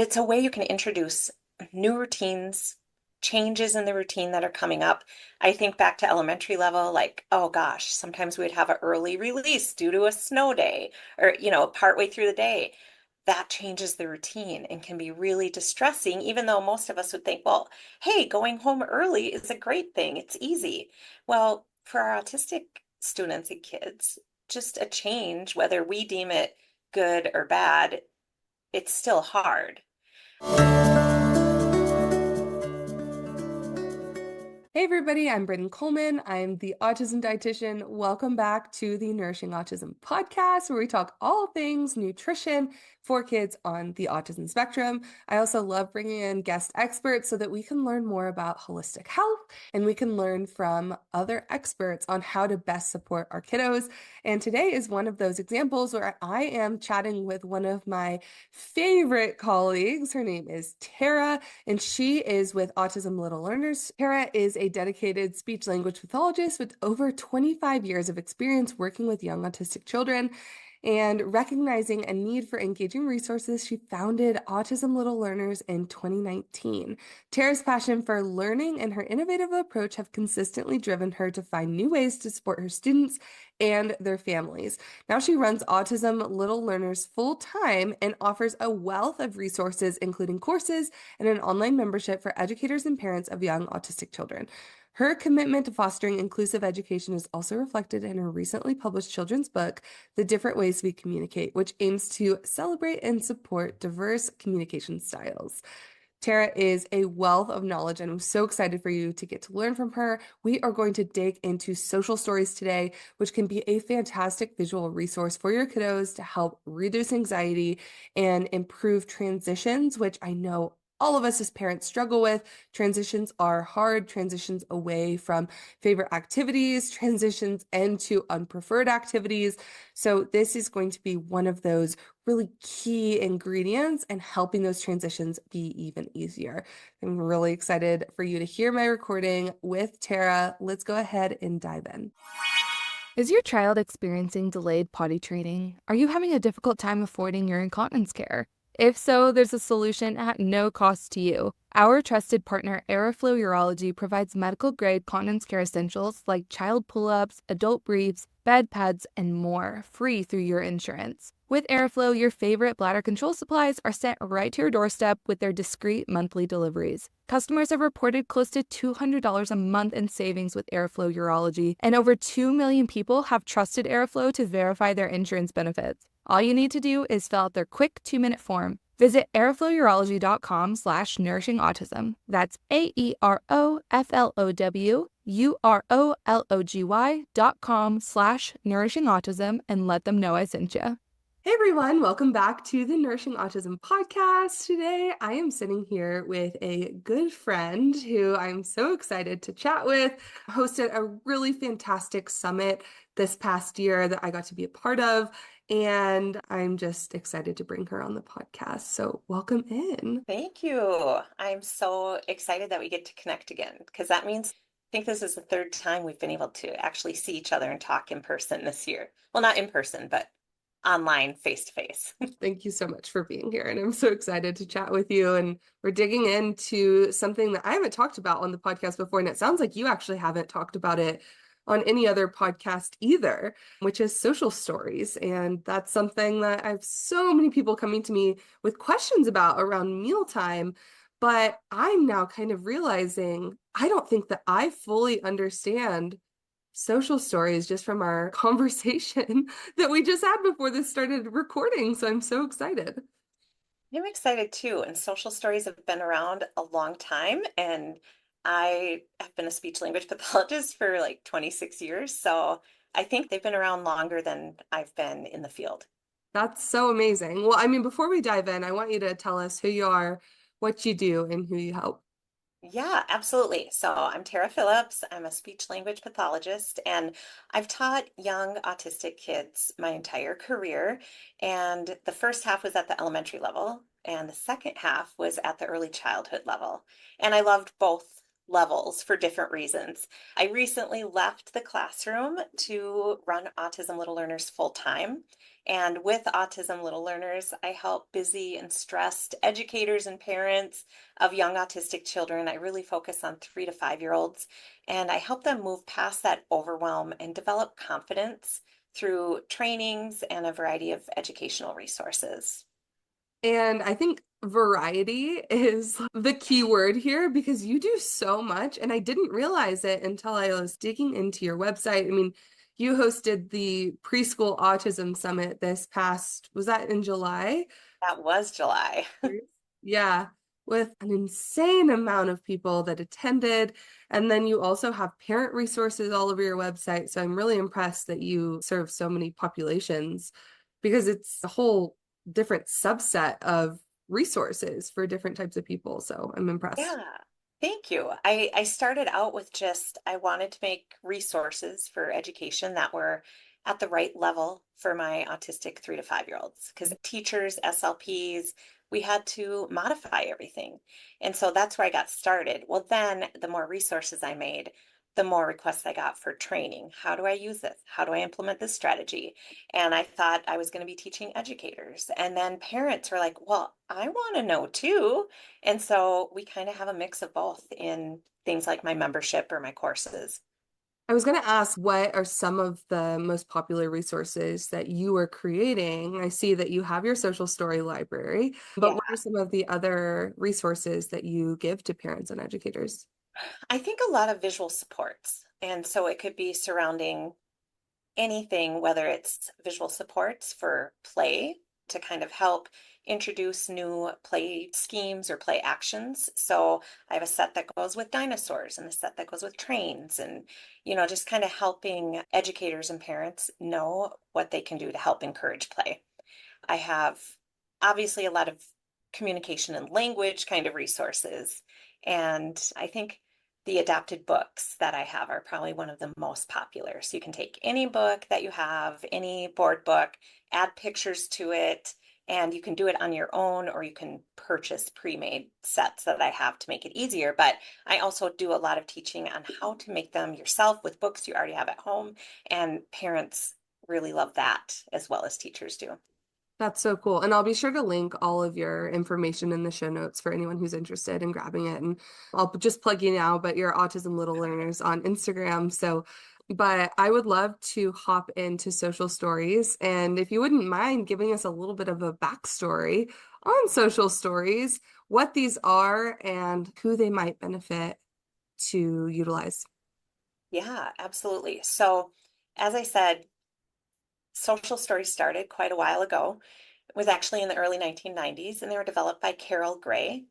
It's a way you can introduce new routines, changes in the routine that are coming up. I think back to elementary level, like, oh gosh, sometimes we'd have an early release due to a snow day or, partway through the day. That changes the routine and can be really distressing, even though most of us would think, well, hey, going home early is a great thing. It's easy. Well, for our autistic students and kids, just a change, whether we deem it good or bad, it's still hard. Hey everybody, I'm Brittyn Coleman. I'm the autism dietitian. Welcome back to the Nourishing Autism podcast, where we talk all things nutrition for kids on the autism spectrum. I also love bringing in guest experts so that we can learn more about holistic health and we can learn from other experts on how to best support our kiddos. And today is one of those examples where I am chatting with one of my favorite colleagues. Her name is Tara, and she is with Autism Little Learners. Tara is a dedicated speech language pathologist with over 25 years of experience working with young autistic children. And recognizing a need for engaging resources, she founded Autism Little Learners in 2019. Tara's passion for learning and her innovative approach have consistently driven her to find new ways to support her students and their families. Now she runs Autism Little Learners full time and offers a wealth of resources, including courses and an online membership for educators and parents of young autistic children. Her commitment to fostering inclusive education is also reflected in her recently published children's book, The Different Ways We Communicate, which aims to celebrate and support diverse communication styles. Tara is a wealth of knowledge, and I'm so excited for you to get to learn from her. We are going to dig into social stories today, which can be a fantastic visual resource for your kiddos to help reduce anxiety and improve transitions, which I know all of us as parents struggle with. Transitions are hard, transitions away from favorite activities, transitions into unpreferred activities. So this is going to be one of those really key ingredients and helping those transitions be even easier. I'm really excited for you to hear my recording with Tara. Let's go ahead and dive in. Is your child experiencing delayed potty training? Are you having a difficult time affording your incontinence care? If so, there's a solution at no cost to you. Our trusted partner, Airflow Urology, provides medical-grade continence care essentials like child pull-ups, adult briefs, bed pads, and more, free through your insurance. With Airflow, your favorite bladder control supplies are sent right to your doorstep with their discreet monthly deliveries. Customers have reported close to $200 a month in savings with Airflow Urology, and over 2 million people have trusted Airflow to verify their insurance benefits. All you need to do is fill out their quick 2-minute form. Visit airflowurology.com/nourishingautism. That's aeroflowurology.com/nourishingautism and let them know I sent you. Hey everyone, welcome back to the Nourishing Autism podcast. Today I am sitting here with a good friend who I'm so excited to chat with. Hosted a really fantastic summit this past year that I got to be a part of, and I'm just excited to bring her on the podcast. So welcome in. Thank you. I'm so excited that we get to connect again because that means I think this is the third time we've been able to actually see each other and talk in person this year. Well, not in person, but online, face to face. Thank you so much for being here. And I'm so excited to chat with you. And we're digging into something that I haven't talked about on the podcast before. And it sounds like you actually haven't talked about it on any other podcast either, which is social stories. And that's something that I have so many people coming to me with questions about around mealtime. But I'm now kind of realizing I don't think that I fully understand social stories just from our conversation that we just had before this started recording. So I'm so excited. I'm excited too. And social stories have been around a long time. And I have been a speech language pathologist for like 26 years. So I think they've been around longer than I've been in the field. That's so amazing. Well, I mean, before we dive in, I want you to tell us who you are, what you do, and who you help. Yeah, absolutely. So I'm Tara Phillips. I'm a speech language pathologist, and I've taught young autistic kids my entire career. And the first half was at the elementary level, and the second half was at the early childhood level. And I loved both levels for different reasons. I recently left the classroom to run Autism Little Learners full time. And with Autism Little Learners, I help busy and stressed educators and parents of young autistic children. I really focus on 3 to 5 year olds, and I help them move past that overwhelm and develop confidence through trainings and a variety of educational resources. And I think variety is the key word here because you do so much. And I didn't realize it until I was digging into your website. I mean, you hosted the Preschool Autism Summit this past, was that in July? That was July. Yeah, with an insane amount of people that attended. And then you also have parent resources all over your website. So I'm really impressed that you serve so many populations because it's a whole different subset of resources for different types of people. So I'm impressed. Yeah, thank you. I started out with just I wanted to make resources for education that were at the right level for my autistic 3 to 5 year olds. Because teachers, SLPs, we had to modify everything. And so that's where I got started. Well, then the more resources I made, the more requests I got for training. How do I use this? How do I implement this strategy? And I thought I was going to be teaching educators. And then parents were like, well, I want to know too. And so we kind of have a mix of both in things like my membership or my courses. I was going to ask, what are some of the most popular resources that you are creating? I see that you have your social story library, but Yeah, what are some of the other resources that you give to parents and educators? I think a lot of visual supports. And so it could be surrounding anything, whether it's visual supports for play to kind of help introduce new play schemes or play actions. So I have a set that goes with dinosaurs and a set that goes with trains and, just kind of helping educators and parents know what they can do to help encourage play. I have obviously a lot of communication and language kind of resources. And I think the adapted books that I have are probably one of the most popular. So you can take any book that you have, any board book, add pictures to it, and you can do it on your own or you can purchase pre-made sets that I have to make it easier. But I also do a lot of teaching on how to make them yourself with books you already have at home, and parents really love that as well as teachers do. That's so cool. And I'll be sure to link all of your information in the show notes for anyone who's interested in grabbing it. And I'll just plug you now, but you're Autism Little Learners on Instagram. So, but I would love to hop into social stories. And if you wouldn't mind giving us a little bit of a backstory on social stories, what these are and who they might benefit to utilize. Yeah, absolutely. So, as I said, social stories started quite a while ago. It was actually in the early 1990s, and they were developed by Carol Gray.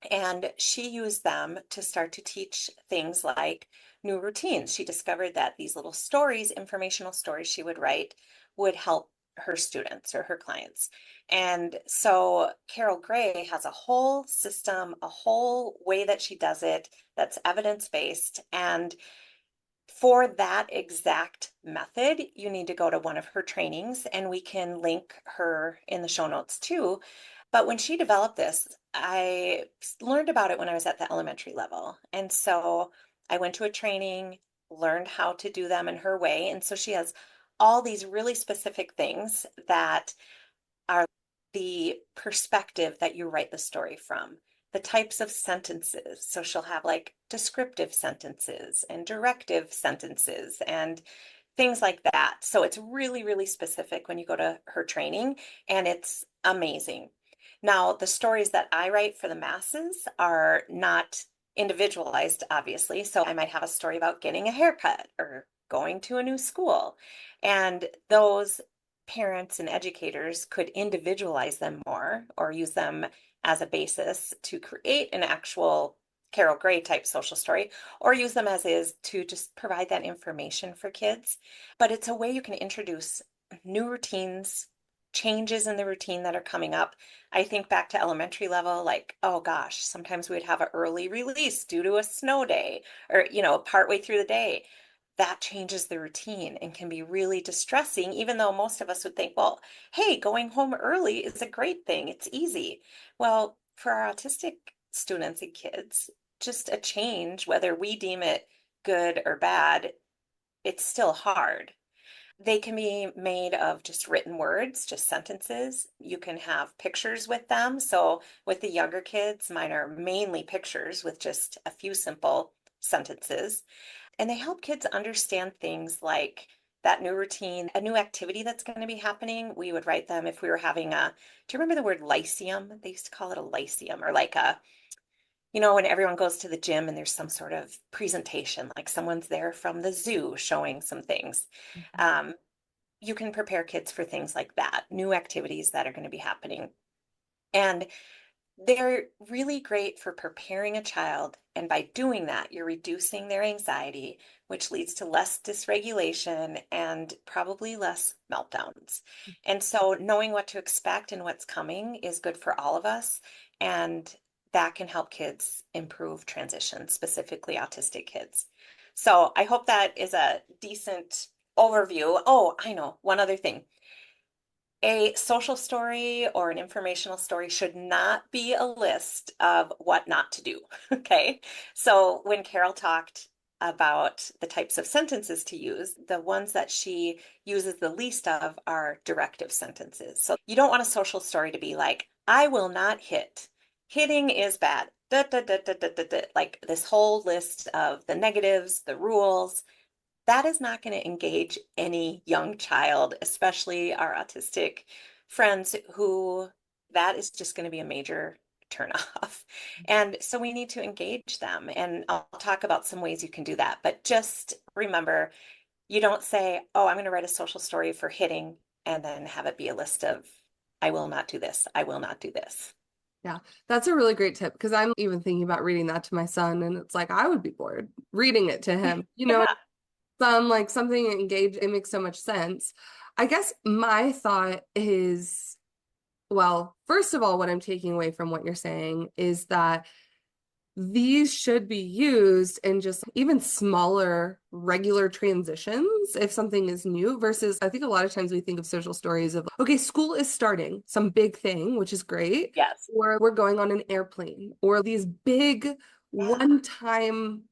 And she used them to start to teach things like new routines. She discovered that these little stories, informational stories she would write, would help her students or her clients. And so Carol Gray has a whole system, a whole way that she does it that's evidence-based. And for that exact method, you need to go to one of her trainings, and we can link her in the show notes too. But when she developed this, I learned about it when I was at the elementary level. And so I went to a training, learned how to do them in her way. And so she has all these really specific things that are the perspective that you write the story from, the types of sentences. So she'll have like descriptive sentences and directive sentences and things like that. So it's really, really specific when you go to her training, and it's amazing. Now, the stories that I write for the masses are not individualized, obviously. So I might have a story about getting a haircut or going to a new school. And those parents and educators could individualize them more or use them as a basis to create an actual Carol Gray type social story, or use them as is to just provide that information for kids. But it's a way you can introduce new routines, changes in the routine that are coming up. I think back to elementary level, like, oh gosh, sometimes we'd have an early release due to a snow day or, partway through the day. That changes the routine and can be really distressing, even though most of us would think, well, hey, going home early is a great thing. It's easy. Well, for our autistic students and kids, just a change, whether we deem it good or bad, it's still hard. They can be made of just written words, just sentences. You can have pictures with them. So with the younger kids, mine are mainly pictures with just a few simple sentences. And they help kids understand things like that new routine, a new activity that's going to be happening. We would write them if we were having a, do you remember the word lyceum? They used to call it a lyceum, or like a, when everyone goes to the gym and there's some sort of presentation, like someone's there from the zoo showing some things. Um, you can prepare kids for things like that, new activities that are going to be happening. And they're really great for preparing a child. And by doing that, you're reducing their anxiety, which leads to less dysregulation and probably less meltdowns. And so knowing what to expect and what's coming is good for all of us. And that can help kids improve transition, specifically autistic kids. So I hope that is a decent overview. Oh, I know, one other thing. A social story or an informational story should not be a list of what not to do. Okay. So when Carol talked about the types of sentences to use, the ones that she uses the least of are directive sentences. So you don't want a social story to be like, I will not hit. Hitting is bad. Da, da, da, da, da, da, da. Like this whole list of the negatives, the rules, that is not going to engage any young child, especially our autistic friends who that is just going to be a major turnoff. And so we need to engage them. And I'll talk about some ways you can do that. But just remember, you don't say, oh, I'm going to write a social story for hitting and then have it be a list of, I will not do this. I will not do this. Yeah, that's a really great tip because I'm even thinking about reading that to my son, and it's like I would be bored reading it to him. Yeah. Some like something engaged, it makes so much sense. I guess my thought is, well, first of all, what I'm taking away from what you're saying is that these should be used in just even smaller regular transitions if something is new versus I think a lot of times we think of social stories of okay, school is starting some big thing, which is great, Yes. or we're going on an airplane or these big Yeah. one-time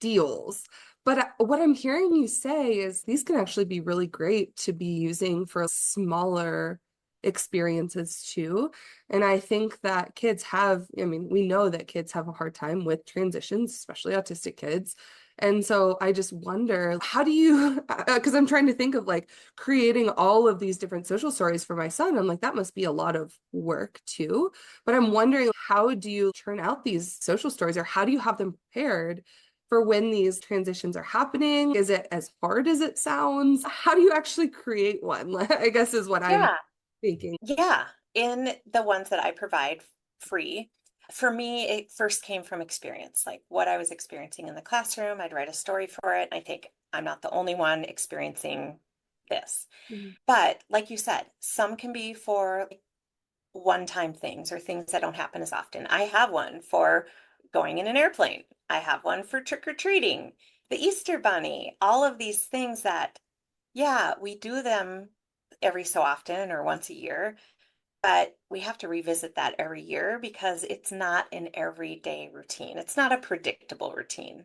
deals. But what I'm hearing you say is these can actually be really great to be using for smaller experiences too. And I think that kids have, I mean, we know that kids have a hard time with transitions, especially autistic kids. And so I just wonder, how do you, because I'm trying to think of like creating all of these different social stories for my son. I'm like, that must be a lot of work too. But I'm wondering, how do you turn out these social stories or how do you have them prepared for when these transitions are happening? Is it as hard as it sounds? How do you actually create one? I guess is what I'm Yeah. thinking. Yeah, in the ones that I provide free, for me, it first came from experience, like what I was experiencing in the classroom. I'd write a story for it, and I think I'm not the only one experiencing this. Mhm. But like you said, some can be for one-time things or things that don't happen as often. I have one for going in an airplane. I have one for trick-or-treating, the Easter Bunny, all of these things that, yeah, we do them every so often or once a year, but we have to revisit that every year because it's not an everyday routine. It's not a predictable routine.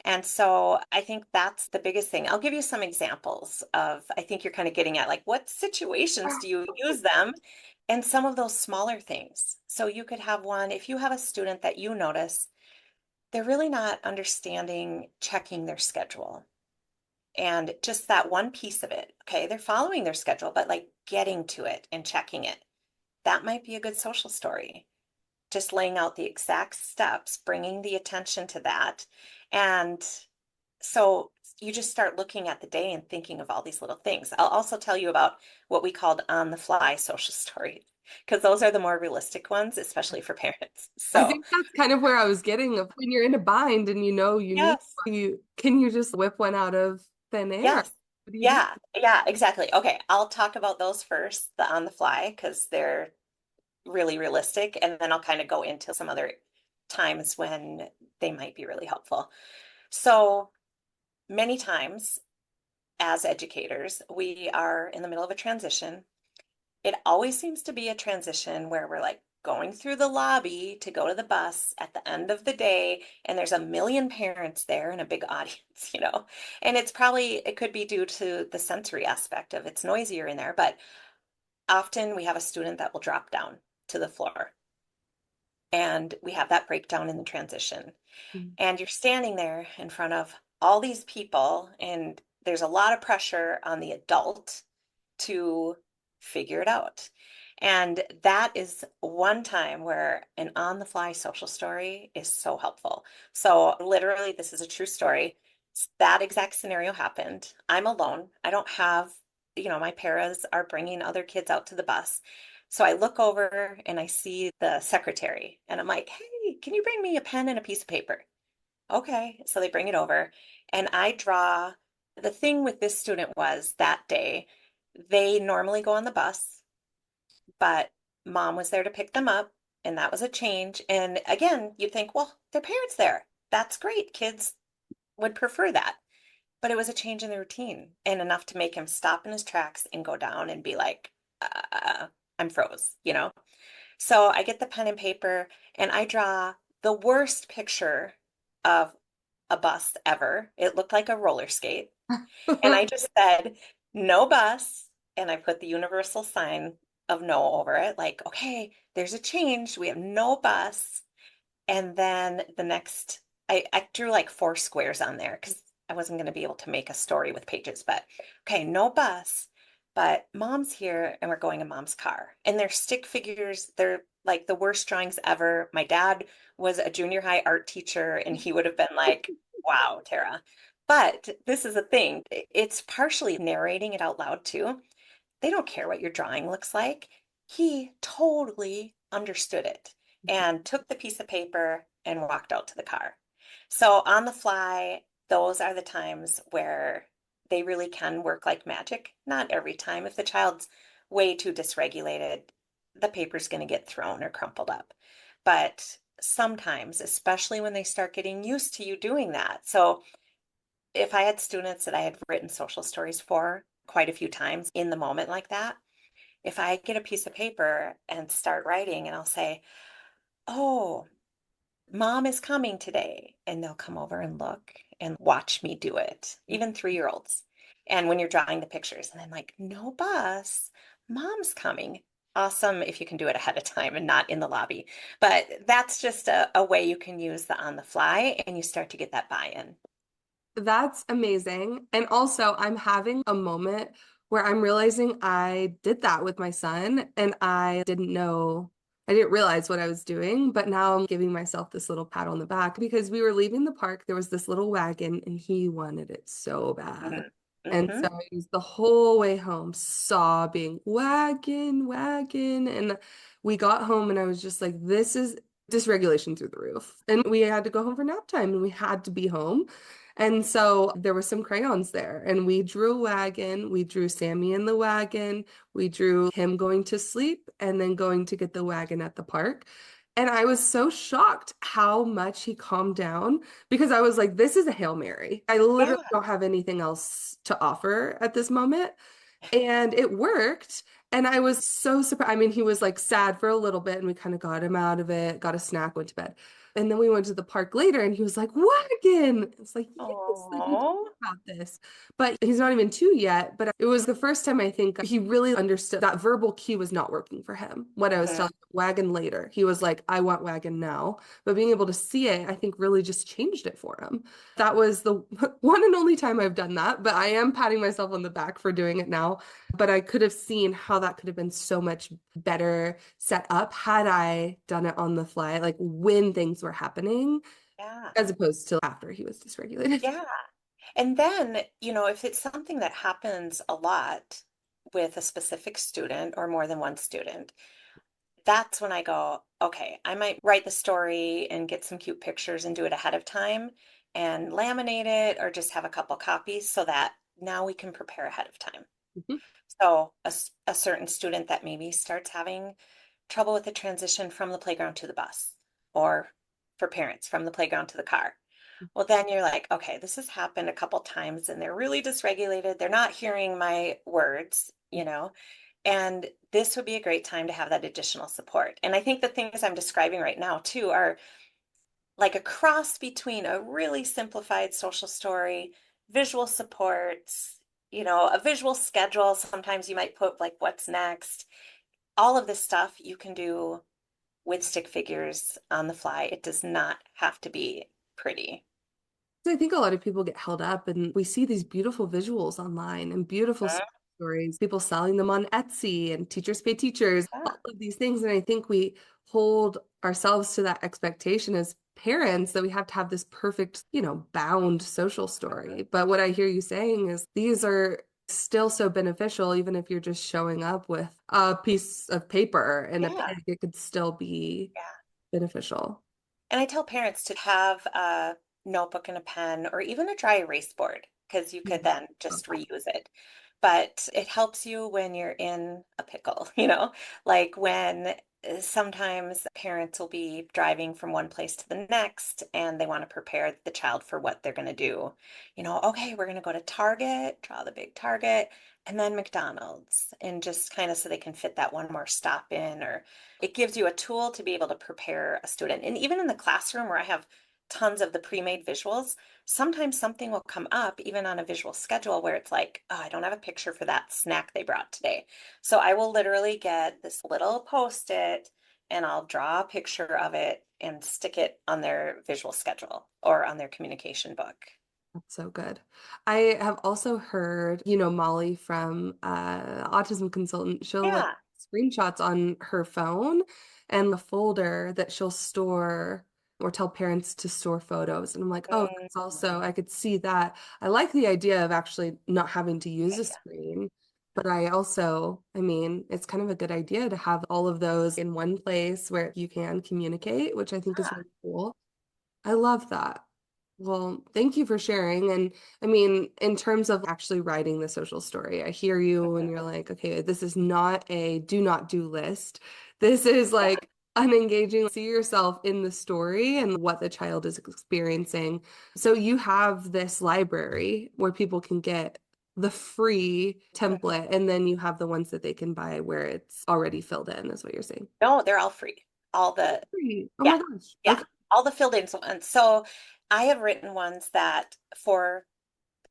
And so I think that's the biggest thing. I'll give you some examples of, I think you're kind of getting at like, what situations do you use them? And some of those smaller things. So you could have one, if you have a student that you notice, they're really not understanding checking their schedule. And just that one piece of it, okay, they're following their schedule, but like getting to it and checking it, that might be a good social story. Just laying out the exact steps, bringing the attention to that. And so you just start looking at the day and thinking of all these little things. I'll also tell you about what we called on the fly social stories, because those are the more realistic ones, especially for parents. I So, think that's kind of where I was getting of when you're in a bind and you know you need yes, you can you just whip one out of thin air? yes, What do you do? yeah, yeah, exactly. Okay, I'll talk about those first, the on the fly, because they're really realistic. And then I'll kind of go into some other times when they might be really helpful. So many times as educators, we are in the middle of a transition. It always seems to be a transition where we're like going through the lobby to go to the bus at the end of the day, and there's a million parents there and a big audience, and it could be due to the sensory aspect of it's noisier in there, but often we have a student that will drop down to the floor, and we have that breakdown in the transition. Mm. And you're standing there in front of all these people, and there's a lot of pressure on the adult to figure it out. And that is one time where an on the fly social story is so helpful. So, literally, this is a true story. That exact scenario happened. I'm alone. I don't have, my paras are bringing other kids out to the bus. So I look over and I see the secretary, and I'm like, hey, can you bring me a pen and a piece of paper? Okay. So they bring it over, and I draw. The thing with this student was that day, they normally go on the bus, but mom was there to pick them up, and that was a change. And again, you'd think, well, their parents there. That's great. Kids would prefer that. But it was a change in the routine and enough to make him stop in his tracks and go down and be like, I'm froze. So I get the pen and paper and I draw the worst picture of a bus ever. It looked like a roller skate. And I just said, no bus. And I put the universal sign of no over it. Like, okay, there's a change. We have no bus. And then I drew like four squares on there because I wasn't going to be able to make a story with pages. But okay, no bus, but mom's here and we're going in mom's car. And they're stick figures. They're like the worst drawings ever. My dad was a junior high art teacher and he would have been like, wow, Tara. But this is a thing. It's partially narrating it out loud too. They don't care what your drawing looks like. He totally understood it and took the piece of paper and walked out to the car. So on the fly, those are the times where they really can work like magic. Not every time. If the child's way too dysregulated, the paper's going to get thrown or crumpled up. But sometimes, especially when they start getting used to you doing that. So if I had students that I had written social stories for quite a few times in the moment like that, if I get a piece of paper and start writing and I'll say, oh, mom is coming today, and they'll come over and look and watch me do it, even 3-year-olds. And when you're drawing the pictures, and I'm like, no bus, mom's coming. Awesome if you can do it ahead of time and not in the lobby. But that's just a way you can use the on the fly and you start to get that buy-in. That's amazing. And also, I'm having a moment where I'm realizing I did that with my son and I didn't realize what I was doing, but now I'm giving myself this little pat on the back because we were leaving the park. There was this little wagon and he wanted it so bad. Mhm. And so Mhm. he was the whole way home sobbing, wagon, wagon. And we got home and I was just like, this is dysregulation through the roof. And we had to go home for nap time and we had to be home. And so there were some crayons there, and we drew a wagon. We drew Sammy in the wagon. We drew him going to sleep and then going to get the wagon at the park. And I was so shocked how much he calmed down because I was like, this is a Hail Mary. I literally Yeah. don't have anything else to offer at this moment. And it worked. And I was so surprised. I mean, he was like sad for a little bit and we kind of got him out of it, got a snack, went to bed. And then we went to the park later and he was like, wagon. It's like, yes, like we talked Oh. about this. But he's not even 2 yet. But it was the first time I think he really understood that verbal cue was not working for him. When I was telling him wagon later, he was like, I want wagon now. But being able to see it, I think really just changed it for him. That was the one and only time I've done that. But I am patting myself on the back for doing it now. But I could have seen how that could have been so much better set up had I done it on the fly, like when things were happening, Yeah. as opposed to after he was dysregulated. Yeah. And then, if it's something that happens a lot with a specific student or more than one student, that's when I go, okay, I might write the story and get some cute pictures and do it ahead of time and laminate it or just have a couple copies so that now we can prepare ahead of time. Mhm. So a certain student that maybe starts having trouble with the transition from the playground to the bus, or for parents from the playground to the car. Well, then you're like, okay, this has happened a couple times and they're really dysregulated. They're not hearing my words. And this would be a great time to have that additional support. And I think the things I'm describing right now too are like a cross between a really simplified social story, visual supports, a visual schedule. Sometimes you might put like what's next. All of this stuff you can do with stick figures on the fly. It does not have to be pretty. I think a lot of people get held up and we see these beautiful visuals online and beautiful Mhm. stories, people selling them on Etsy and teachers pay teachers, Yeah, all of these things. And I think we hold ourselves to that expectation as parents that we have to have this perfect, bound social story. But what I hear you saying is these are still so beneficial, even if you're just showing up with a piece of paper and a yeah, pen, it could still be yeah. beneficial. And I tell parents to have a notebook and a pen or even a dry erase board because you could Mhm. then just reuse it. But it helps you when you're in a pickle, like when sometimes parents will be driving from one place to the next and they want to prepare the child for what they're going to do. Okay, we're going to go to Target, draw the big Target, and then McDonald's, and just kind of so they can fit that one more stop in, or it gives you a tool to be able to prepare a student. And even in the classroom where I have tons of the pre-made visuals, sometimes something will come up even on a visual schedule where it's like, oh, I don't have a picture for that snack they brought today. So I will literally get this little post-it and I'll draw a picture of it and stick it on their visual schedule or on their communication book. That's so good. I have also heard, Molly from Autism Consultant, she'll like Yeah. screenshots on her phone and the folder that she'll store or tell parents to store photos. And I'm like, oh, Mm, that's also, I could see that. I like the idea of actually not having to use a yeah. screen. But I also, it's kind of a good idea to have all of those in one place where you can communicate, which I think is Yeah. really cool. I love that. Well, thank you for sharing. And in terms of actually writing the social story, I hear you and you're like, okay, this is not a do not do list. This is Yeah. like unengaging. See yourself in the story and what the child is experiencing. So you have this library where people can get the free Mhm. template, and then you have the ones that they can buy where it's already filled in, is what you're saying. No, they're all free. All the Free. Oh Yeah, my gosh. yeah, Okay. all the filled in ones. So I have written ones that for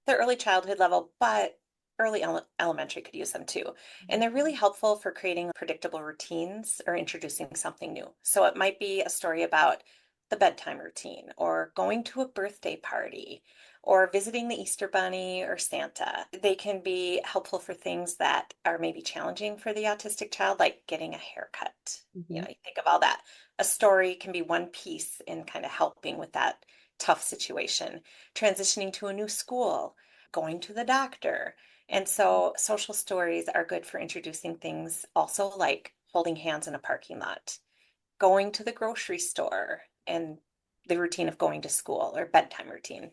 the early childhood level, but early elementary could use them too. And they're really helpful for creating predictable routines or introducing something new. So it might be a story about the bedtime routine or going to a birthday party or visiting the Easter Bunny or Santa. They can be helpful for things that are maybe challenging for the autistic child, like getting a haircut. Mhm. You think of all that. A story can be one piece in kind of helping with that tough situation. Transitioning to a new school, going to the doctor. And so social stories are good for introducing things also like holding hands in a parking lot, going to the grocery store, and the routine of going to school or bedtime routine.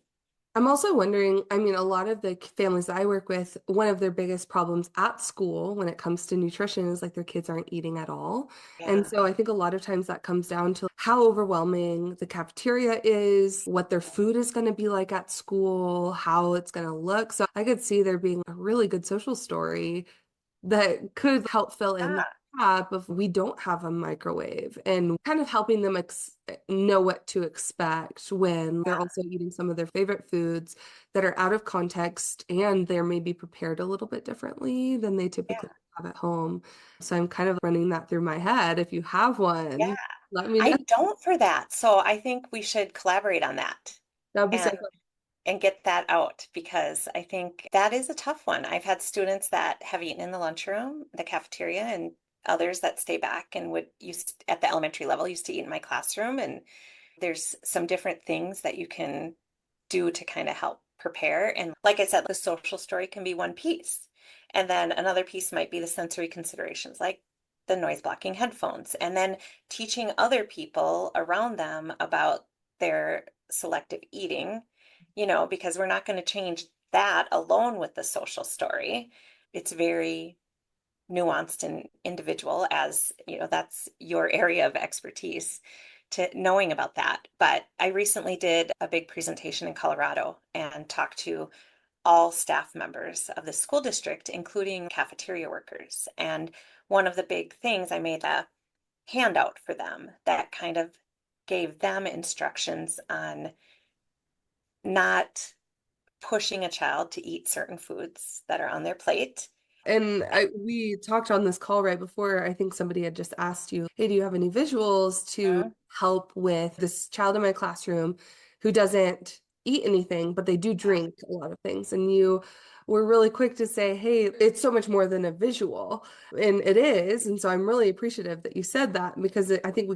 I'm also wondering, a lot of the families that I work with, one of their biggest problems at school when it comes to nutrition is like their kids aren't eating at all. And Yeah. so I think a lot of times that comes down to how overwhelming the cafeteria is, what their food is going to be like at school, how it's going to look. So I could see there being a really good social story that could help fill in that Ah, gap of we don't have a microwave and kind of helping them know what to expect when they're yeah, also eating some of their favorite foods that are out of context and they're maybe prepared a little bit differently than they typically yeah, have at home. So I'm kind of running that through my head. If you have yeah. one, let me know. I don't for that. So I think we should collaborate on that That would be so and fun. get that out because I think that is a tough one. I've had students that have eaten in the lunchroom, the cafeteria, and others that stay back and would used at the elementary level used to eat in my classroom. And there's some different things that you can do to kind of help prepare. And like I said, the social story can be one piece. And then another piece might be the sensory considerations, like the noise blocking headphones, and then teaching other people around them about their selective eating, because we're not going to change that alone with the social story. It's very nuanced and individual, as that's your area of expertise to knowing about that. But I recently did a big presentation in Colorado and talked to all staff members of the school district, including cafeteria workers. And one of the big things, I made a handout for them that kind of gave them instructions on not pushing a child to eat certain foods that are on their plate. And we talked on this call right before. I think somebody had just asked you, hey, do you have any visuals to Mhm. help with this child in my classroom who doesn't eat anything, but they do drink a lot of things? And you were really quick to say, hey, it's so much more than a visual. And it is. And so I'm really appreciative that you said that, because I think we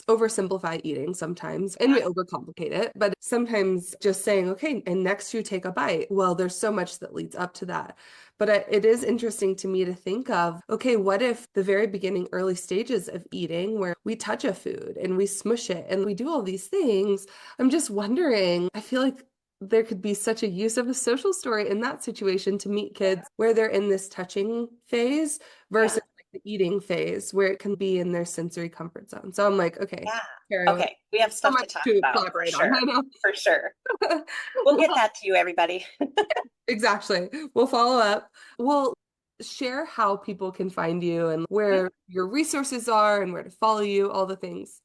oversimplify eating sometimes and we overcomplicate it. But sometimes just saying, okay, and next you take a bite. Well, there's so much that leads up to that. But it is interesting to me to think of, okay, what if the very beginning, early stages of eating, where we touch a food and we smush it and we do all these things? I'm just wondering, I feel like there could be such a use of a social story in that situation to meet kids where they're in this touching phase versus Yeah. the eating phase where it can be in their sensory comfort zone. So I'm like, okay, Yeah. Tara, Okay. We have so stuff to much talk to about for collaborate on. I sure. know. For sure. We'll get Well, that to you, everybody. exactly. We'll follow up. We'll share how people can find you and where your resources are and where to follow you, all the things.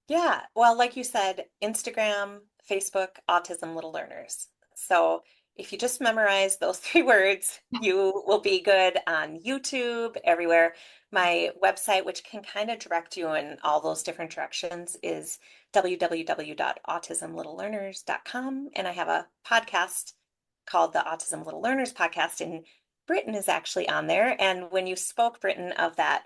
Yeah, well, like you said, Instagram, Facebook, Autism Little Learners. So if you just memorize those 3 words, you will be good on YouTube, everywhere. My website, which can kind of direct you in all those different directions, is www.autismlittlelearners.com. And I have a podcast called the Autism Little Learners Podcast, and Brittyn is actually on there. And when you spoke, Brittyn, of that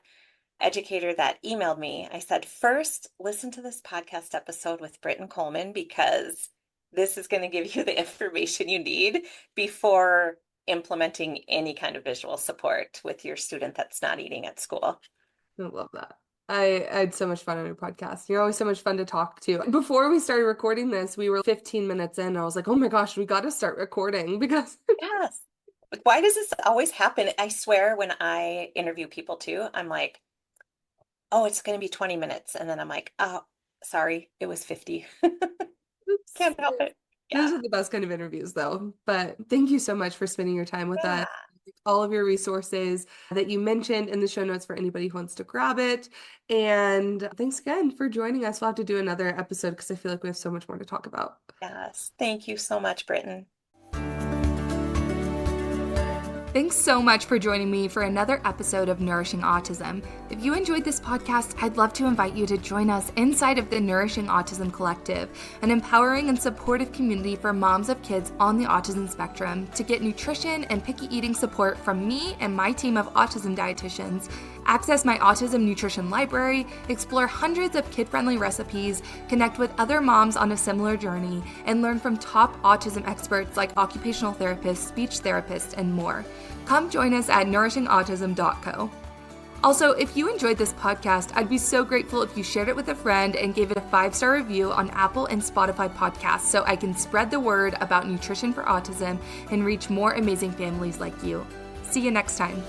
educator that emailed me, I said, first, listen to this podcast episode with Brittyn Coleman because this is going to give you the information you need before implementing any kind of visual support with your student that's not eating at school. I love that. I had so much fun on your podcast. You're always so much fun to talk to. Before we started recording this, we were 15 minutes in. I was like, oh my gosh, we got to start recording because Yes. Why does this always happen? I swear when I interview people too, I'm like, oh, it's going to be 20 minutes. And then I'm like, oh, sorry, it was 50. oops. Can't help it. Those Yeah. are the best kind of interviews, though. But thank you so much for spending your time with us. Yeah. All of your resources that you mentioned in the show notes for anybody who wants to grab it. And thanks again for joining us. We'll have to do another episode because I feel like we have so much more to talk about. Yes. Thank you so much, Brittyn. Thanks so much for joining me for another episode of Nourishing Autism. If you enjoyed this podcast, I'd love to invite you to join us inside of the Nourishing Autism Collective, an empowering and supportive community for moms of kids on the autism spectrum to get nutrition and picky eating support from me and my team of autism dietitians, access my autism nutrition library, explore hundreds of kid-friendly recipes, connect with other moms on a similar journey, and learn from top autism experts like occupational therapists, speech therapists, and more. Come join us at nourishingautism.co. Also, if you enjoyed this podcast, I'd be so grateful if you shared it with a friend and gave it a 5-star review on Apple and Spotify podcasts so I can spread the word about nutrition for autism and reach more amazing families like you. See you next time.